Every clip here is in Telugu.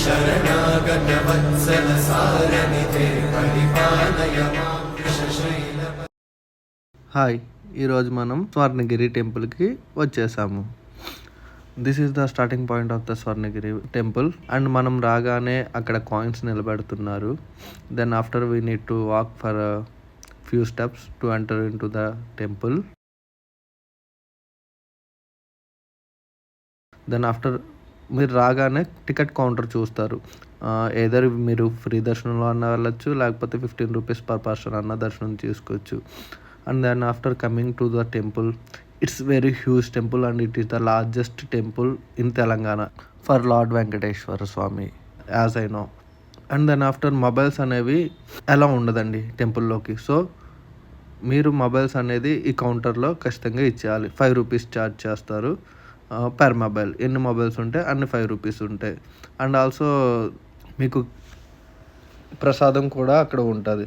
శరణాగత వత్సల సారనిధే పరిపాలయ మాం వృషశైల. హాయ్, ఈరోజు మనం స్వర్ణగిరి టెంపుల్కి వచ్చేసాము. This is the starting point of the Swarnagiri temple. And మనం రాగానే అక్కడ కాయిన్స్ నిలబెడుతున్నారు. Then after we need to walk for few steps to enter in to the temple. Then after మీరు రాగానే టికెట్ కౌంటర్ చూస్తారు. ఏదర్ మీరు ఫ్రీ దర్శనంలో అన్న వెళ్ళచ్చు, లేకపోతే 15 రూపీస్ పర్ పర్సన్ అన్న దర్శనం చేసుకోవచ్చు. And then after coming to the temple, it's very huge temple and it is the largest temple in Telangana for lord Venkateswara Swamy as I know. And then after mobiles అనేవి ఎలా ఉండదండి టెంపుల్లోకి. సో మీరు మొబైల్స్ అనేది ఈ కౌంటర్లో ఖచ్చితంగా ఇచ్చేయాలి. 5 రూపీస్ ఛార్జ్ చేస్తారు పర్ మొబైల్. ఎన్ని మొబైల్స్ ఉంటే అన్ని 5 రూపీస్ ఉంటాయి. అండ్ ఆల్సో మీకు ప్రసాదం కూడా అక్కడ ఉంటుంది.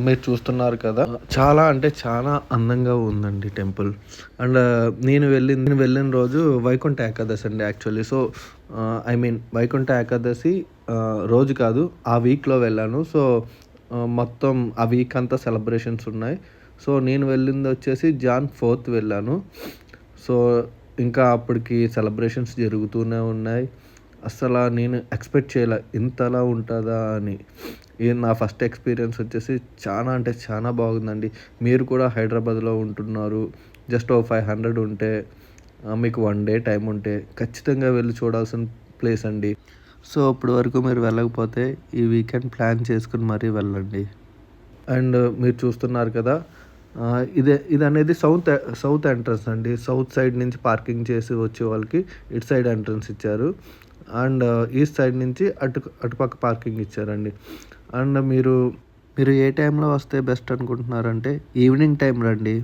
మీరు చూస్తున్నారు కదా, చాలా అంటే చాలా అందంగా ఉందండి టెంపుల్. అండ్ నేను వెళ్ళిన రోజు వైకుంఠ ఏకాదశి అండి యాక్చువల్లీ. సో వైకుంఠ ఏకాదశి రోజు కాదు, ఆ వీక్లో వెళ్ళాను. సో మొత్తం ఆ వీక్ అంతా సెలబ్రేషన్స్ ఉన్నాయి. సో నేను వెళ్ళింది వచ్చేసి Jan 4th వెళ్ళాను. సో ఇంకా అప్పటికి సెలబ్రేషన్స్ జరుగుతూనే ఉన్నాయి. అసలు నేను ఎక్స్పెక్ట్ చేయలే ఇంతలా ఉంటుందా అని. ఇది నా ఫస్ట్ ఎక్స్పీరియన్స్ వచ్చేసి చాలా అంటే చాలా బాగుందండి. మీరు కూడా హైదరాబాద్లో ఉంటున్నారు, జస్ట్ 500 ఉంటే మీకు 1 డే టైం ఉంటే ఖచ్చితంగా వెళ్ళి చూడాల్సిన ప్లేస్ అండి. సో ఇప్పటి వరకు మీరు వెళ్ళకపోతే ఈ వీకెండ్ ప్లాన్ చేసుకుని మరీ వెళ్ళండి. అండ్ మీరు చూస్తున్నారు కదా, ఇది అనేది సౌత్ ఎంట్రన్స్ అండి. సౌత్ సైడ్ నుంచి పార్కింగ్ చేసి వచ్చే వాళ్ళకి ఇటు సైడ్ ఎంట్రన్స్ ఇచ్చారు. అండ్ ఈస్ట్ సైడ్ నుంచి అటుపక్క పార్కింగ్ ఇచ్చారండి. అండ్ మీరు ఏ టైంలో వస్తే బెస్ట్ అనుకుంటున్నారంటే ఈవినింగ్ టైం రండి.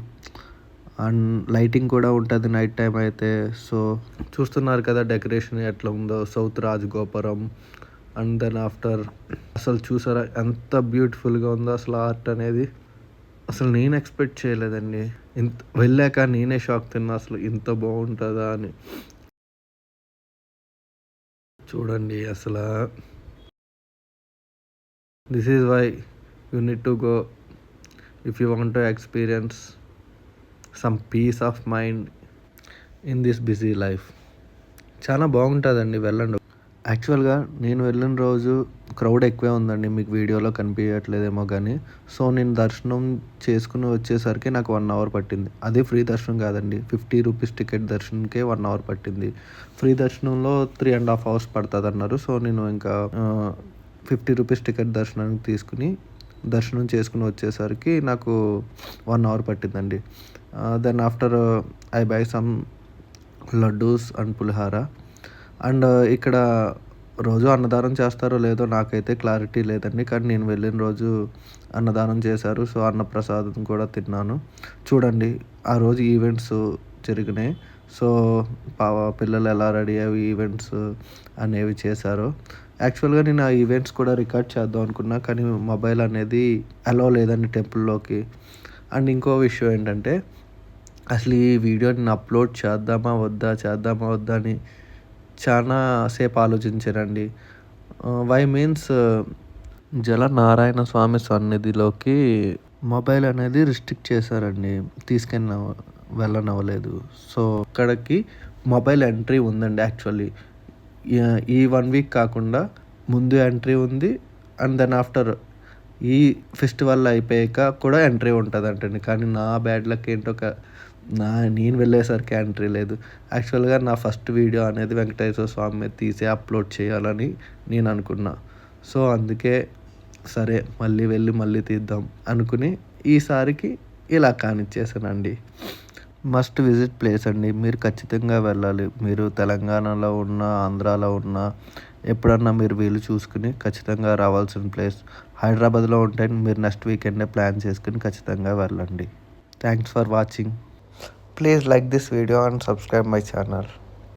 అండ్ లైటింగ్ కూడా ఉంటుంది నైట్ టైం అయితే. సో చూస్తున్నారు కదా డెకరేషన్ ఎట్లా ఉందో, సౌత్ రాజగోపురం. అండ్ దెన్ ఆఫ్టర్ అసలు చూసారా ఎంత బ్యూటిఫుల్గా ఉందో అసలు ఆర్ట్ అనేది. అసలు నేను ఎక్స్పెక్ట్ చేయలేదండి. వెళ్ళాక నేనే షాక్ తిన్నా, అసలు ఇంత బాగుంటుందా అని. చూడండి అసలు this is why you need to go if you want to experience some peace of mind in this busy life. చాలా బాగుంటుందండి, వెళ్ళండి. యాక్చువల్గా నేను వెళ్ళిన రోజు క్రౌడ్ ఎక్కువే ఉందండి, మీకు వీడియోలో కనిపించట్లేదేమో కానీ. సో నేను దర్శనం చేసుకుని వచ్చేసరికి నాకు 1 అవర్ పట్టింది. అదే ఫ్రీ దర్శనం కాదండి, 50 రూపీస్ టికెట్ దర్శనంకే 1 అవర్ పట్టింది. ఫ్రీ దర్శనంలో 3.5 hours పడుతుంది అన్నారు. సో నేను ఇంకా 50 రూపీస్ టికెట్ దర్శనానికి దర్శనం చేసుకుని వచ్చేసరికి నాకు 1 అవర్ పట్టిందండి. Then after I buy some laddoos and pulihora. And ఇక్కడ రోజు అన్నదానం చేస్తారో లేదో నాకైతే క్లారిటీ లేదండి, కానీ నేను వెళ్ళిన రోజు అన్నదానం చేశారు. సో అన్నప్రసాదం కూడా తిన్నాను. చూడండి ఆ రోజు ఈవెంట్స్ జరిగినాయి. సో పిల్లలు ఎలా రెడీ అయ్యి ఈవెంట్స్ అనేవి చేశారో. యాక్చువల్గా నేను ఆ ఈవెంట్స్ కూడా రికార్డ్ చేద్దాం అనుకున్నా, కానీ మొబైల్ అనేది అలో లేదండి టెంపుల్లోకి. అండ్ ఇంకో విషయం ఏంటంటే, అసలు ఈ వీడియో నేను అప్లోడ్ చేద్దామా వద్దా అని చాలా సేపు ఆలోచించానండి. వై మీన్స్ జలనారాయణ స్వామి సన్నిధిలోకి మొబైల్ అనేది రిస్ట్రిక్ట్ చేశారండి, వెళ్ళనవ్వలేదు. సో అక్కడికి మొబైల్ ఎంట్రీ ఉందండి యాక్చువల్లీ. ఈ 1 వీక్ కాకుండా ముందు ఎంట్రీ ఉంది. అండ్ దెన్ ఆఫ్టర్ ఈ ఫెస్టివల్ అయిపోయాక కూడా ఎంట్రీ ఉంటుందంటండి. కానీ నా బ్యాడ్ లక్ ఏంటో నేను వెళ్ళేసరికి ఎంట్రీ లేదు. యాక్చువల్గా నా ఫస్ట్ వీడియో అనేది వెంకటేశ్వర స్వామి మీద తీసి అప్లోడ్ చేయాలని నేను అనుకున్నా. సో అందుకే సరే మళ్ళీ తీద్దాం అనుకుని ఈసారికి ఇలా కానిచ్చేసానండి. మస్ట్ విజిట్ ప్లేస్ అండి, మీరు ఖచ్చితంగా వెళ్ళాలి. మీరు తెలంగాణలో ఉన్న, ఆంధ్రాలో ఉన్న, ఎప్పుడన్నా మీరు వీలు చూసుకుని ఖచ్చితంగా రావాల్సిన ప్లేస్. హైదరాబాద్లో ఉంటే మీరు నెక్స్ట్ వీకెండే ప్లాన్ చేసుకుని ఖచ్చితంగా వెళ్ళండి. Thanks for watching. Please like this video and subscribe my channel.